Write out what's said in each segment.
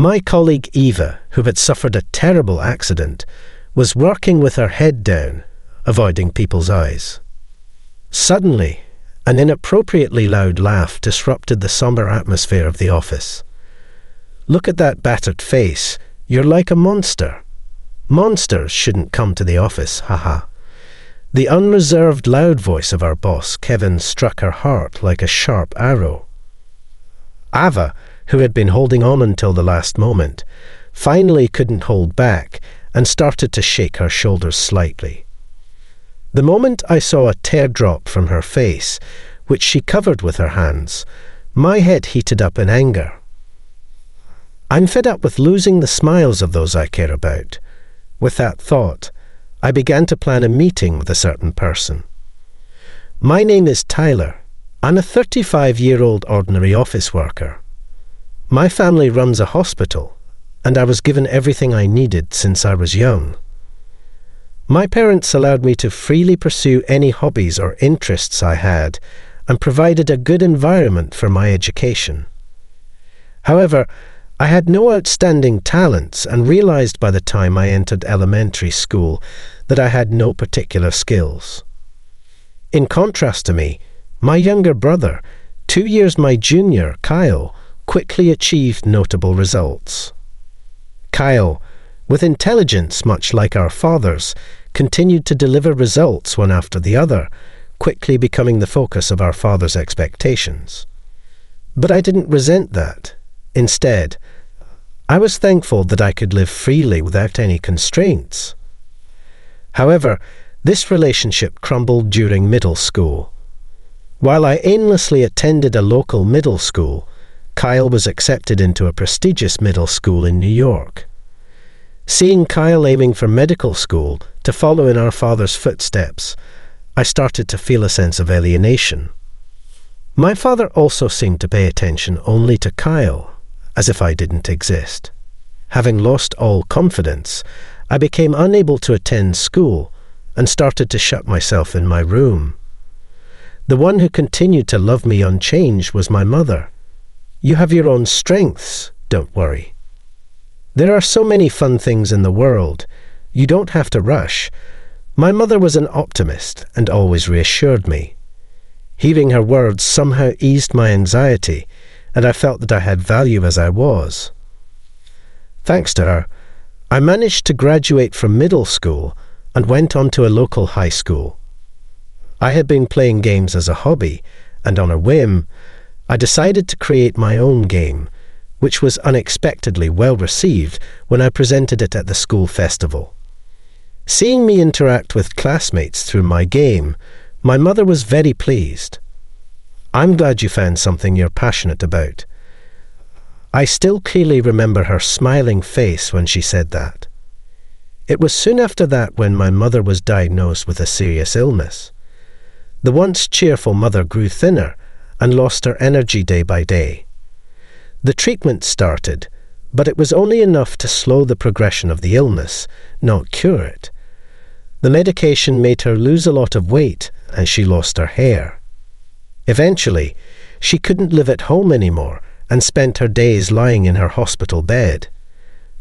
My colleague Eva, who had suffered a terrible accident, was working with her head down, avoiding people's eyes. Suddenly, an inappropriately loud laugh disrupted the somber atmosphere of the office. "Look at that battered face. You're like a monster. Monsters shouldn't come to the office, haha." The unreserved loud voice of our boss, Kevin, struck her heart like a sharp arrow. Ava, who had been holding on until the last moment, finally couldn't hold back and started to shake her shoulders slightly. The moment I saw a tear drop from her face, which she covered with her hands, my head heated up in anger. I'm fed up with losing the smiles of those I care about. With that thought, I began to plan a meeting with a certain person. My name is Tyler. I'm a 35-year-old ordinary office worker. My family runs a hospital, and I was given everything I needed since I was young. My parents allowed me to freely pursue any hobbies or interests I had and provided a good environment for my education. However, I had no outstanding talents and realized by the time I entered elementary school that I had no particular skills. In contrast to me, my younger brother, 2 years my junior, Kyle, quickly achieved notable results. Kyle, with intelligence much like our father's, continued to deliver results one after the other, quickly becoming the focus of our father's expectations. But I didn't resent that. Instead, I was thankful that I could live freely without any constraints. However, this relationship crumbled during middle school. While I aimlessly attended a local middle school, Kyle was accepted into a prestigious middle school in New York. Seeing Kyle aiming for medical school to follow in our father's footsteps, I started to feel a sense of alienation. My father also seemed to pay attention only to Kyle, as if I didn't exist. Having lost all confidence, I became unable to attend school and started to shut myself in my room. The one who continued to love me unchanged was my mother. "You have your own strengths, don't worry. There are so many fun things in the world. You don't have to rush." My mother was an optimist and always reassured me. Hearing her words somehow eased my anxiety, and I felt that I had value as I was. Thanks to her, I managed to graduate from middle school and went on to a local high school. I had been playing games as a hobby, and on a whim, I decided to create my own game, which was unexpectedly well received when I presented it at the school festival. Seeing me interact with classmates through my game, my mother was very pleased. "I'm glad you found something you're passionate about." I still clearly remember her smiling face when she said that. It was soon after that when my mother was diagnosed with a serious illness. The once cheerful mother grew thinner and lost her energy day by day. The treatment started, but it was only enough to slow the progression of the illness, not cure it. The medication made her lose a lot of weight and she lost her hair. Eventually, she couldn't live at home anymore and spent her days lying in her hospital bed.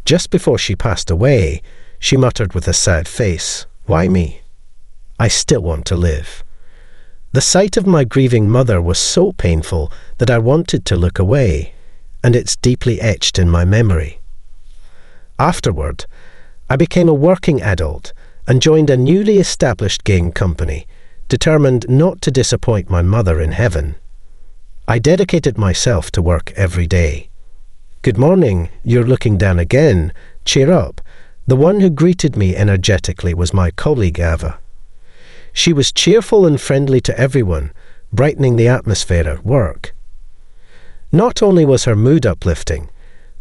Just before she passed away, she muttered with a sad face, "Why me? I still want to live." The sight of my grieving mother was so painful that I wanted to look away, and it's deeply etched in my memory. Afterward, I became a working adult and joined a newly established game company, determined not to disappoint my mother in heaven. I dedicated myself to work every day. "Good morning, you're looking down again. Cheer up." The one who greeted me energetically was my colleague Ava. She was cheerful and friendly to everyone, brightening the atmosphere at work. Not only was her mood uplifting,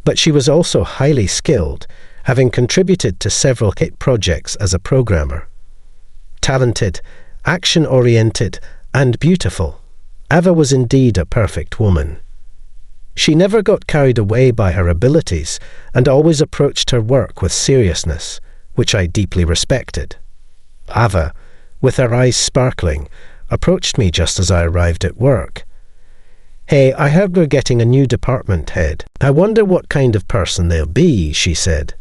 but she was also highly skilled, having contributed to several hit projects as a programmer. Talented, action-oriented, and beautiful, Ava was indeed a perfect woman. She never got carried away by her abilities and always approached her work with seriousness, which I deeply respected. Ava, with her eyes sparkling, approached me just as I arrived at work. "Hey, I heard we're getting a new department head. I wonder what kind of person they'll be," she said.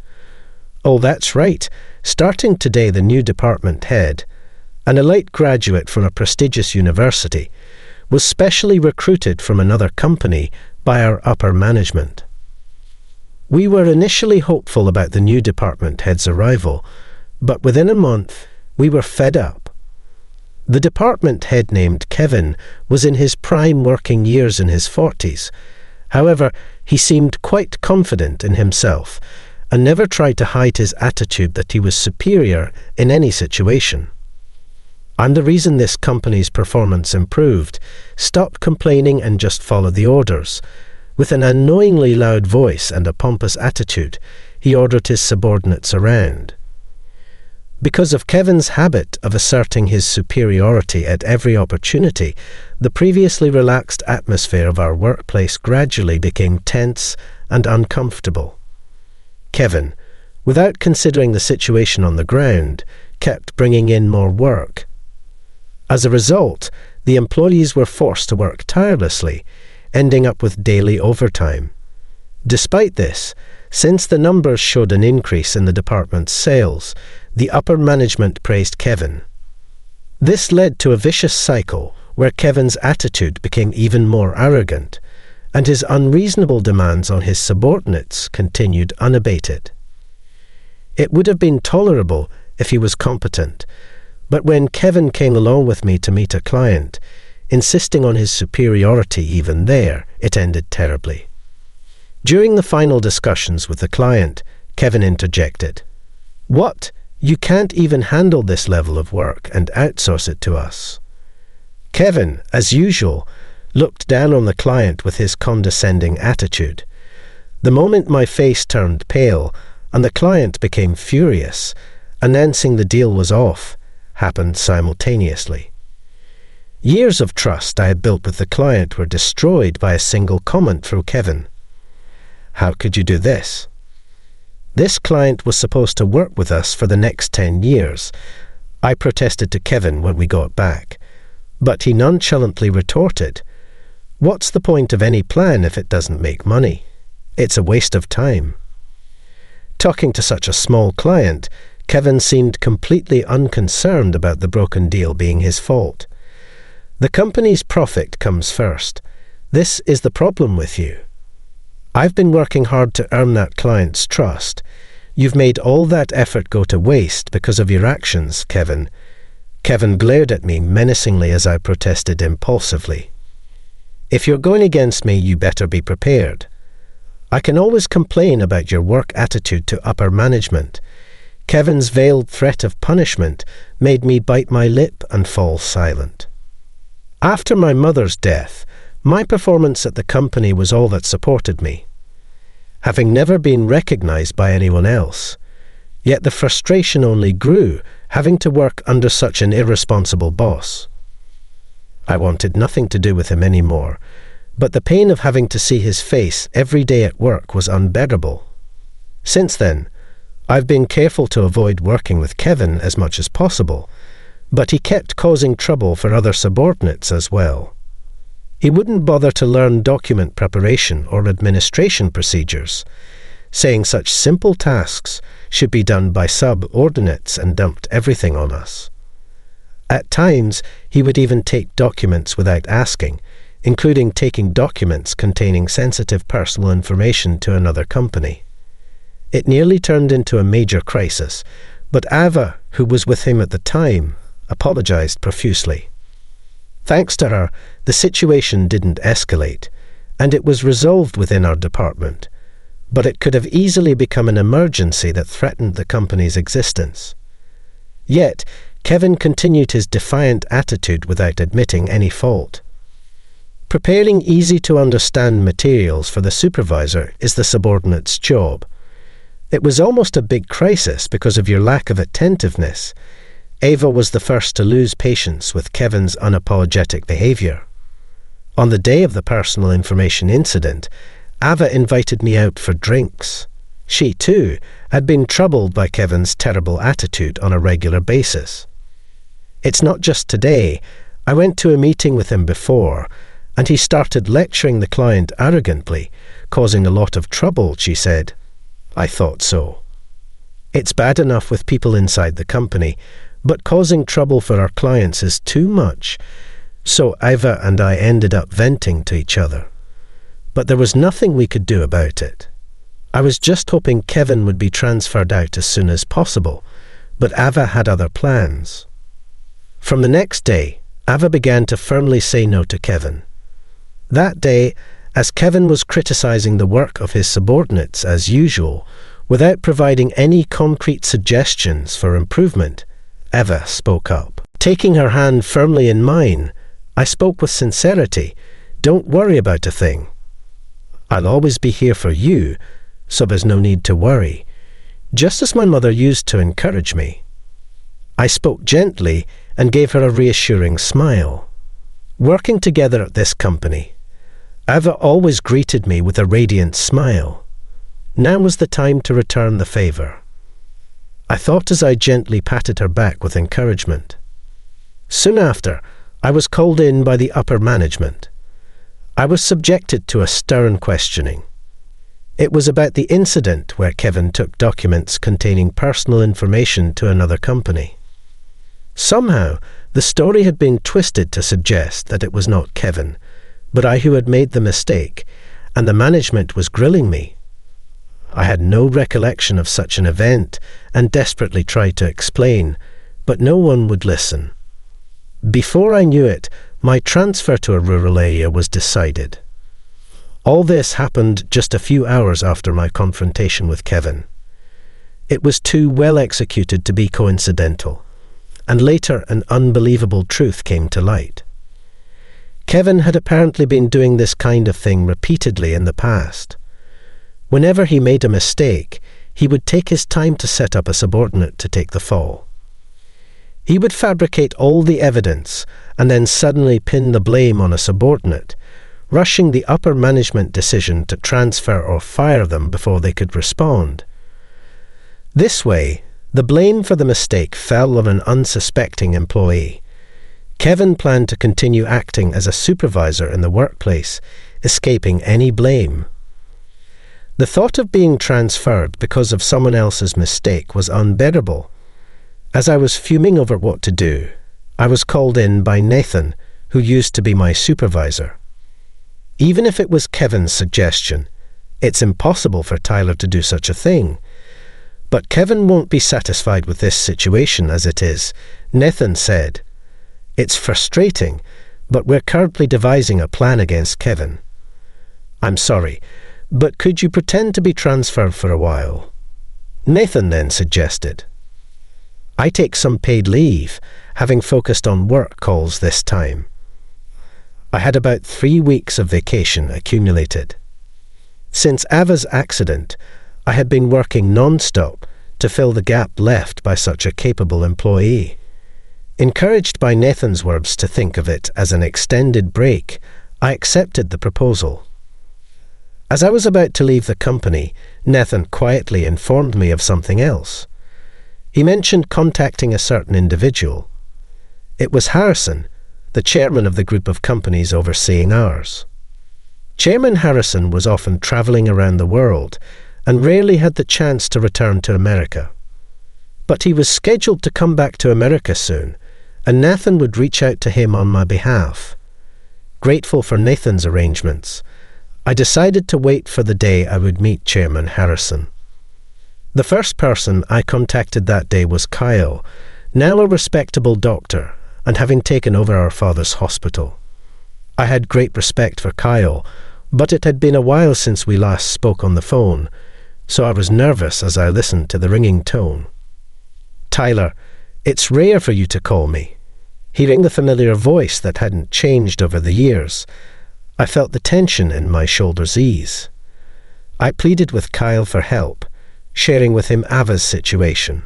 "Oh, that's right. Starting today, the new department head, an elite graduate from a prestigious university, was specially recruited from another company by our upper management." We were initially hopeful about the new department head's arrival, but within a month, we were fed up. The department head, named Kevin, was in his prime working years in his 40s. However, he seemed quite confident in himself and never tried to hide his attitude that he was superior in any situation. "I'm the reason this company's performance improved. Stop complaining and just follow the orders." With an annoyingly loud voice and a pompous attitude, he ordered his subordinates around. Because of Kevin's habit of asserting his superiority at every opportunity, the previously relaxed atmosphere of our workplace gradually became tense and uncomfortable. Kevin, without considering the situation on the ground, kept bringing in more work. As a result, the employees were forced to work tirelessly, ending up with daily overtime. Despite this, since the numbers showed an increase in the department's sales, the upper management praised Kevin. This led to a vicious cycle where Kevin's attitude became even more arrogant, and his unreasonable demands on his subordinates continued unabated. It would have been tolerable if he was competent, but when Kevin came along with me to meet a client, insisting on his superiority even there, it ended terribly. During the final discussions with the client, Kevin interjected, "What? You can't even handle this level of work and outsource it to us?" Kevin, as usual, looked down on the client with his condescending attitude. The moment my face turned pale and the client became furious, announcing the deal was off, happened simultaneously. Years of trust I had built with the client were destroyed by a single comment from Kevin. "How could you do this?" This client was supposed to work with us for the next 10 years. I protested to Kevin when we got back, but he nonchalantly retorted, "What's the point of any plan if it doesn't make money? It's a waste of time." Talking to such a small client, Kevin seemed completely unconcerned about the broken deal being his fault. "The company's profit comes first. This is the problem with you. I've been working hard to earn that client's trust. You've made all that effort go to waste because of your actions, Kevin." Kevin glared at me menacingly as I protested impulsively. "If you're going against me, you better be prepared. I can always complain about your work attitude to upper management." Kevin's veiled threat of punishment made me bite my lip and fall silent. After my mother's death, my performance at the company was all that supported me, having never been recognized by anyone else. Yet the frustration only grew, having to work under such an irresponsible boss. I wanted nothing to do with him anymore, but the pain of having to see his face every day at work was unbearable. Since then, I've been careful to avoid working with Kevin as much as possible, but he kept causing trouble for other subordinates as well. He wouldn't bother to learn document preparation or administration procedures, saying such simple tasks should be done by subordinates, and dumped everything on us. At times, he would even take documents without asking, including taking documents containing sensitive personal information to another company. It nearly turned into a major crisis, but Ava, who was with him at the time, apologized profusely. Thanks to her, the situation didn't escalate, and it was resolved within our department, but it could have easily become an emergency that threatened the company's existence. Yet, Kevin continued his defiant attitude without admitting any fault. Preparing easy-to-understand materials for the supervisor is the subordinate's job. It was almost a big crisis because of your lack of attentiveness. Ava was the first to lose patience with Kevin's unapologetic behaviour. On the day of the personal information incident, Ava invited me out for drinks. She, too, had been troubled by Kevin's terrible attitude on a regular basis. It's not just today. I went to a meeting with him before, and he started lecturing the client arrogantly, causing a lot of trouble, she said. I thought so. It's bad enough with people inside the company, but causing trouble for our clients is too much. So Eva and I ended up venting to each other. But there was nothing we could do about it. I was just hoping Kevin would be transferred out as soon as possible, but Ava had other plans. From the next day, Ava began to firmly say no to Kevin. That day, as Kevin was criticizing the work of his subordinates as usual, without providing any concrete suggestions for improvement, Eva spoke up. Taking her hand firmly in mine, I spoke with sincerity. Don't worry about a thing. I'll always be here for you, so there's no need to worry, just as my mother used to encourage me. I spoke gently and gave her a reassuring smile. Working together at this company, Ava always greeted me with a radiant smile. Now was the time to return the favour. I thought as I gently patted her back with encouragement. Soon after, I was called in by the upper management. I was subjected to a stern questioning. It was about the incident where Kevin took documents containing personal information to another company. Somehow, the story had been twisted to suggest that it was not Kevin, but I who had made the mistake, and the management was grilling me. I had no recollection of such an event and desperately tried to explain, but no one would listen. Before I knew it, my transfer to a rural area was decided. All this happened just a few hours after my confrontation with Kevin. It was too well executed to be coincidental, and later an unbelievable truth came to light. Kevin had apparently been doing this kind of thing repeatedly in the past. Whenever he made a mistake, he would take his time to set up a subordinate to take the fall. He would fabricate all the evidence and then suddenly pin the blame on a subordinate, rushing the upper management decision to transfer or fire them before they could respond. This way, the blame for the mistake fell on an unsuspecting employee. Kevin planned to continue acting as a supervisor in the workplace, escaping any blame. The thought of being transferred because of someone else's mistake was unbearable. As I was fuming over what to do, I was called in by Nathan, who used to be my supervisor. Even if it was Kevin's suggestion, it's impossible for Tyler to do such a thing. But Kevin won't be satisfied with this situation as it is, Nathan said. It's frustrating, but we're currently devising a plan against Kevin. I'm sorry, but could you pretend to be transferred for a while? Nathan then suggested. I take some paid leave, having focused on work calls this time. I had about 3 weeks of vacation accumulated. Since Ava's accident, I had been working non-stop to fill the gap left by such a capable employee. Encouraged by Nathan's words to think of it as an extended break, I accepted the proposal. As I was about to leave the company, Nathan quietly informed me of something else. He mentioned contacting a certain individual. It was Harrison, the chairman of the group of companies overseeing ours. Chairman Harrison was often travelling around the world and rarely had the chance to return to America. But he was scheduled to come back to America soon, and Nathan would reach out to him on my behalf. Grateful for Nathan's arrangements, I decided to wait for the day I would meet Chairman Harrison. The first person I contacted that day was Kyle, now a respectable doctor, and having taken over our father's hospital. I had great respect for Kyle, but it had been a while since we last spoke on the phone, so I was nervous as I listened to the ringing tone. Tyler, it's rare for you to call me. Hearing the familiar voice that hadn't changed over the years, I felt the tension in my shoulders ease. I pleaded with Kyle for help, sharing with him Ava's situation.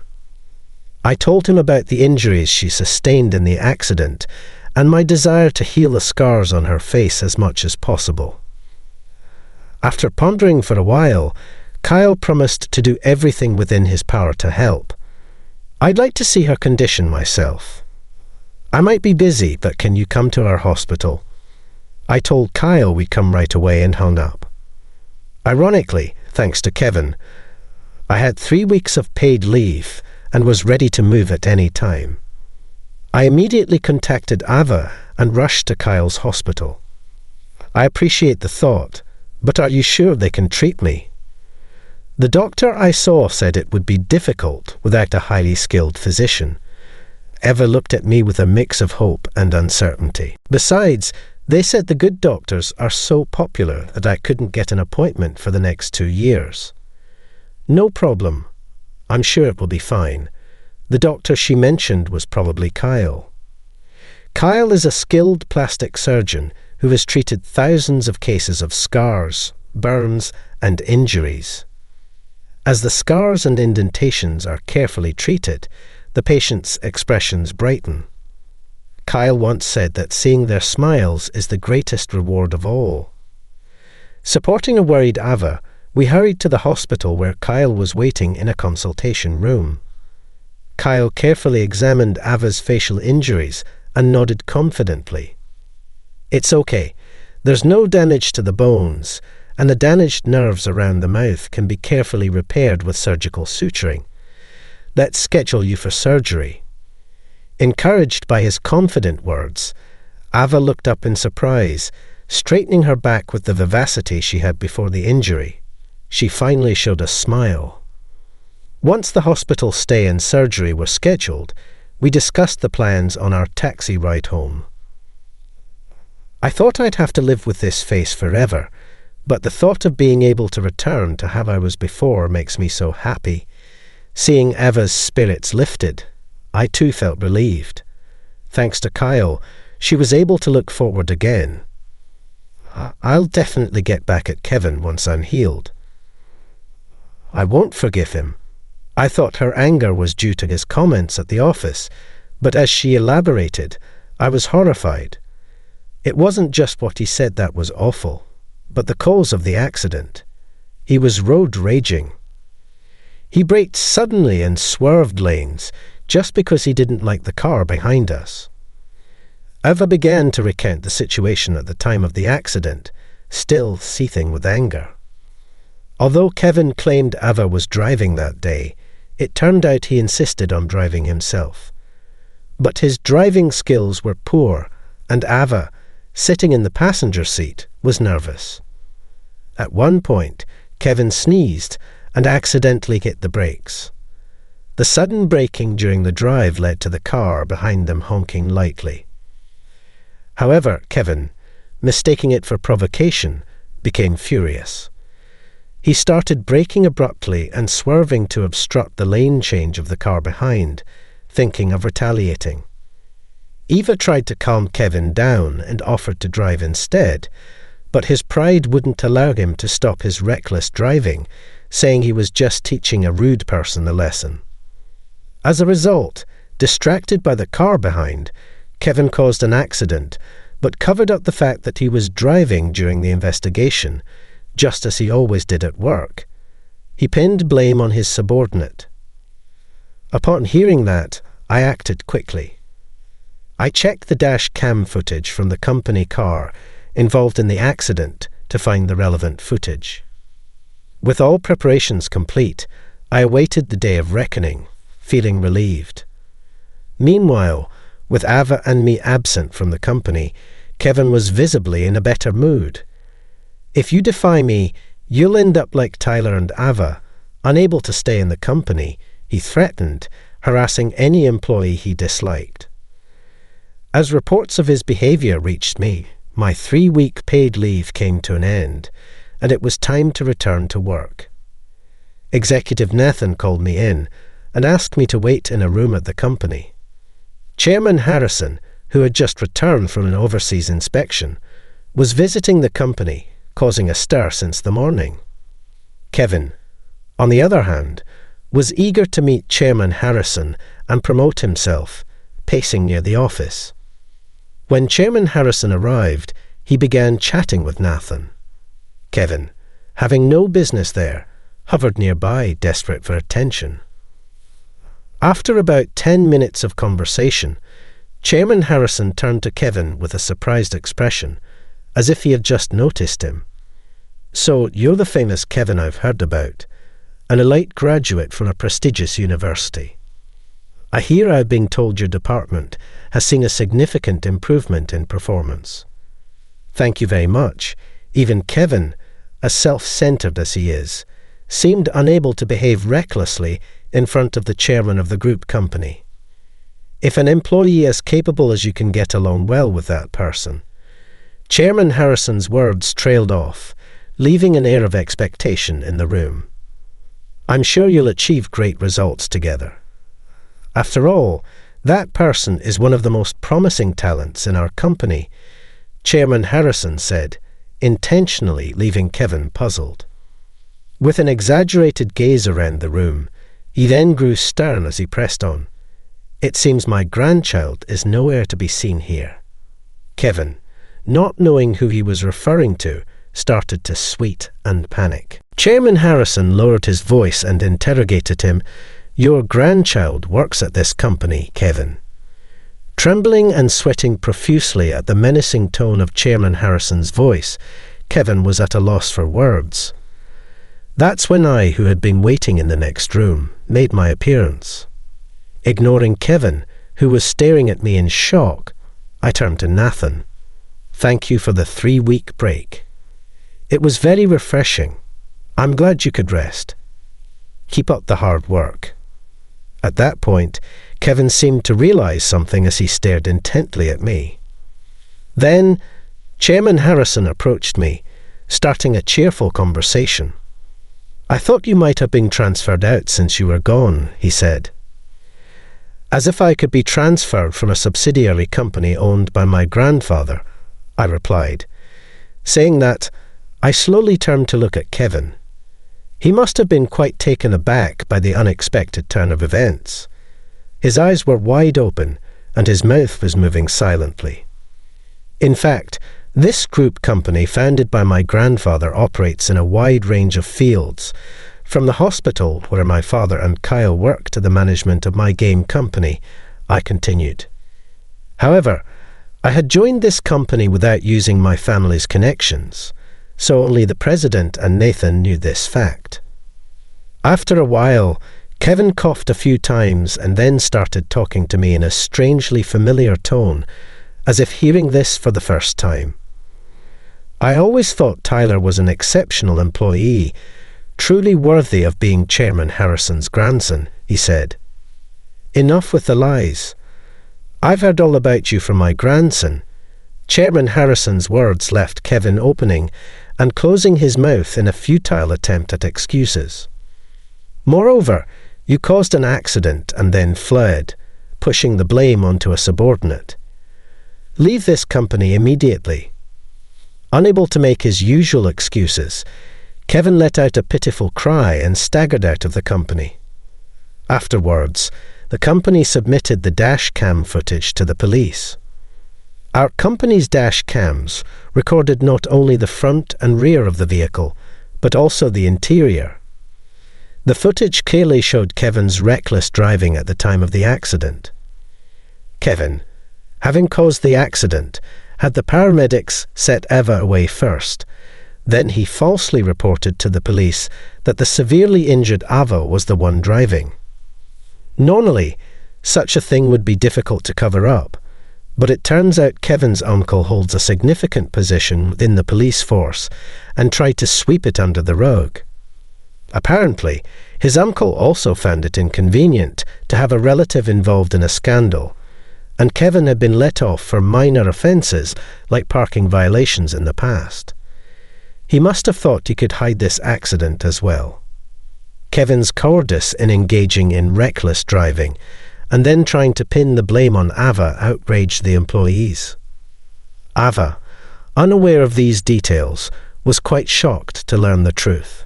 I told him about the injuries she sustained in the accident and my desire to heal the scars on her face as much as possible. After pondering for a while, Kyle promised to do everything within his power to help. I'd like to see her condition myself. I might be busy, but can you come to our hospital? I told Kyle we'd come right away and hung up. Ironically, thanks to Kevin, I had 3 weeks of paid leave and was ready to move at any time. I immediately contacted Ava and rushed to Kyle's hospital. I appreciate the thought, but are you sure they can treat me? The doctor I saw said it would be difficult without a highly skilled physician. Eva looked at me with a mix of hope and uncertainty. Besides, they said the good doctors are so popular that I couldn't get an appointment for the next 2 years. No problem. I'm sure it will be fine. The doctor she mentioned was probably Kyle. Kyle is a skilled plastic surgeon who has treated thousands of cases of scars, burns, and injuries. As the scars and indentations are carefully treated, the patient's expressions brighten. Kyle once said that seeing their smiles is the greatest reward of all. Supporting a worried Ava, we hurried to the hospital where Kyle was waiting in a consultation room. Kyle carefully examined Ava's facial injuries and nodded confidently. It's okay. There's no damage to the bones, and the damaged nerves around the mouth can be carefully repaired with surgical suturing. Let's schedule you for surgery. Encouraged by his confident words, Ava looked up in surprise, straightening her back with the vivacity she had before the injury. She finally showed a smile. Once the hospital stay and surgery were scheduled, we discussed the plans on our taxi ride home. I thought I'd have to live with this face forever, but the thought of being able to return to how I was before makes me so happy. Seeing Eva's spirits lifted, I too felt relieved. Thanks to Kyle, she was able to look forward again. I'll definitely get back at Kevin once I'm healed. I won't forgive him. I thought her anger was due to his comments at the office, but as she elaborated, I was horrified. It wasn't just what he said that was awful, but the cause of the accident. He was road raging. He braked suddenly and swerved lanes just because he didn't like the car behind us. Eva began to recount the situation at the time of the accident, still seething with anger. Although Kevin claimed Eva was driving that day, it turned out he insisted on driving himself. But his driving skills were poor, and Eva, sitting in the passenger seat, was nervous. At one point, Kevin sneezed and accidentally hit the brakes. The sudden braking during the drive led to the car behind them honking lightly. However, Kevin, mistaking it for provocation, became furious. He started braking abruptly and swerving to obstruct the lane change of the car behind, thinking of retaliating. Eva tried to calm Kevin down and offered to drive instead, but his pride wouldn't allow him to stop his reckless driving, saying he was just teaching a rude person a lesson. As a result, distracted by the car behind, Kevin caused an accident, but covered up the fact that he was driving during the investigation, just as he always did at work. He pinned blame on his subordinate. Upon hearing that, I acted quickly. I checked the dash cam footage from the company car involved in the accident to find the relevant footage. With all preparations complete, I awaited the day of reckoning, feeling relieved. Meanwhile, with Ava and me absent from the company, Kevin was visibly in a better mood. If you defy me, you'll end up like Tyler and Ava, unable to stay in the company, he threatened, harassing any employee he disliked. As reports of his behaviour reached me, my 3-week paid leave came to an end, and it was time to return to work. Executive Nathan called me in and asked me to wait in a room at the company. Chairman Harrison, who had just returned from an overseas inspection, was visiting the company, causing a stir since the morning. Kevin, on the other hand, was eager to meet Chairman Harrison and promote himself, pacing near the office. When Chairman Harrison arrived, he began chatting with Nathan. Kevin, having no business there, hovered nearby, desperate for attention. After about 10 minutes of conversation, Chairman Harrison turned to Kevin with a surprised expression as if he had just noticed him. "So, you're the famous Kevin I've heard about, an elite graduate from a prestigious university. I hear I've been told your department has seen a significant improvement in performance." "Thank you very much." Even Kevin, as self-centered as he is, seemed unable to behave recklessly in front of the chairman of the group company. If an employee as capable as you can get along well with that person. Chairman Harrison's words trailed off, leaving an air of expectation in the room. "I'm sure you'll achieve great results together. After all, that person is one of the most promising talents in our company," Chairman Harrison said, intentionally leaving Kevin puzzled. With an exaggerated gaze around the room, he then grew stern as he pressed on. "It seems my grandchild is nowhere to be seen here." Kevin, not knowing who he was referring to, started to sweat and panic. Chairman Harrison lowered his voice and interrogated him. "Your grandchild works at this company, Kevin." Trembling and sweating profusely at the menacing tone of Chairman Harrison's voice, Kevin was at a loss for words. That's when I, who had been waiting in the next room, made my appearance. Ignoring Kevin, who was staring at me in shock, I turned to Nathan. "Thank you for the 3-week break. It was very refreshing. I'm glad you could rest. Keep up the hard work." At that point, Kevin seemed to realize something as he stared intently at me. Then, Chairman Harrison approached me, starting a cheerful conversation. "I thought you might have been transferred out since you were gone," he said. "As if I could be transferred from a subsidiary company owned by my grandfather," I replied. Saying that, I slowly turned to look at Kevin. He must have been quite taken aback by the unexpected turn of events. His eyes were wide open, and his mouth was moving silently. In fact, this group company founded by my grandfather operates in a wide range of fields, from the hospital where my father and Kyle work to the management of my game company, I continued. However, I had joined this company without using my family's connections, so only the president and Nathan knew this fact. After a while, Kevin coughed a few times and then started talking to me in a strangely familiar tone, as if hearing this for the first time. "I always thought Tyler was an exceptional employee, truly worthy of being Chairman Harrison's grandson," he said. "Enough with the lies. I've heard all about you from my grandson." Chairman Harrison's words left Kevin opening and closing his mouth in a futile attempt at excuses. "Moreover, you caused an accident and then fled, pushing the blame onto a subordinate. Leave this company immediately." Unable to make his usual excuses, Kevin let out a pitiful cry and staggered out of the company. Afterwards, the company submitted the dash cam footage to the police. Our company's dash cams recorded not only the front and rear of the vehicle, but also the interior. The footage clearly showed Kevin's reckless driving at the time of the accident. Kevin, having caused the accident, had the paramedics set Eva away first. Then he falsely reported to the police that the severely injured Ava was the one driving. Normally, such a thing would be difficult to cover up, but it turns out Kevin's uncle holds a significant position within the police force and tried to sweep it under the rug. Apparently, his uncle also found it inconvenient to have a relative involved in a scandal, and Kevin had been let off for minor offences like parking violations in the past. He must have thought he could hide this accident as well. Kevin's cowardice in engaging in reckless driving and then trying to pin the blame on Ava outraged the employees. Ava, unaware of these details, was quite shocked to learn the truth.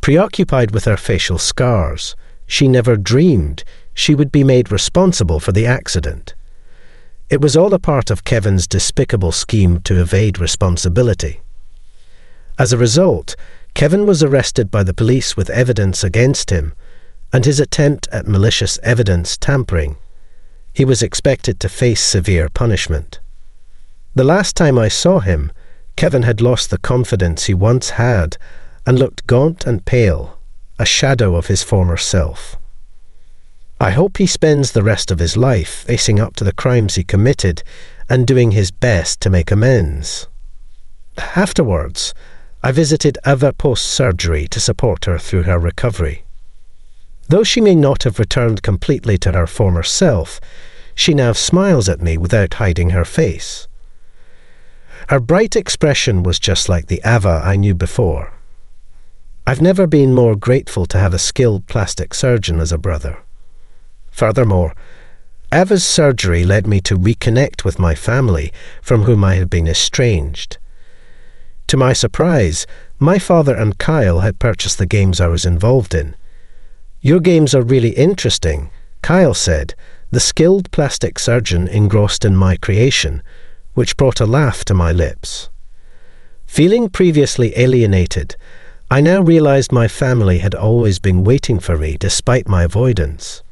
Preoccupied with her facial scars, she never dreamed she would be made responsible for the accident. It was all a part of Kevin's despicable scheme to evade responsibility. As a result, Kevin was arrested by the police with evidence against him and his attempt at malicious evidence tampering. He was expected to face severe punishment. The last time I saw him, Kevin had lost the confidence he once had and looked gaunt and pale, a shadow of his former self. I hope he spends the rest of his life facing up to the crimes he committed and doing his best to make amends. Afterwards, I visited Eva post-surgery to support her through her recovery. Though she may not have returned completely to her former self, she now smiles at me without hiding her face. Her bright expression was just like the Eva I knew before. I've never been more grateful to have a skilled plastic surgeon as a brother. Furthermore, Eva's surgery led me to reconnect with my family from whom I had been estranged. To my surprise, my father and Kyle had purchased the games I was involved in. "Your games are really interesting," Kyle said, the skilled plastic surgeon engrossed in my creation, which brought a laugh to my lips. Feeling previously alienated, I now realized my family had always been waiting for me despite my avoidance.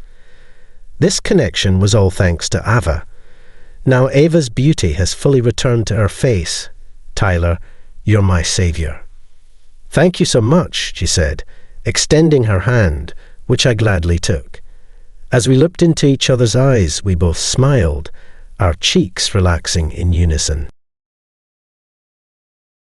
This connection was all thanks to Ava. Now Ava's beauty has fully returned to her face. "Tyler, you're my saviour." "Thank you so much," she said, extending her hand, which I gladly took. As we looked into each other's eyes, we both smiled, our cheeks relaxing in unison.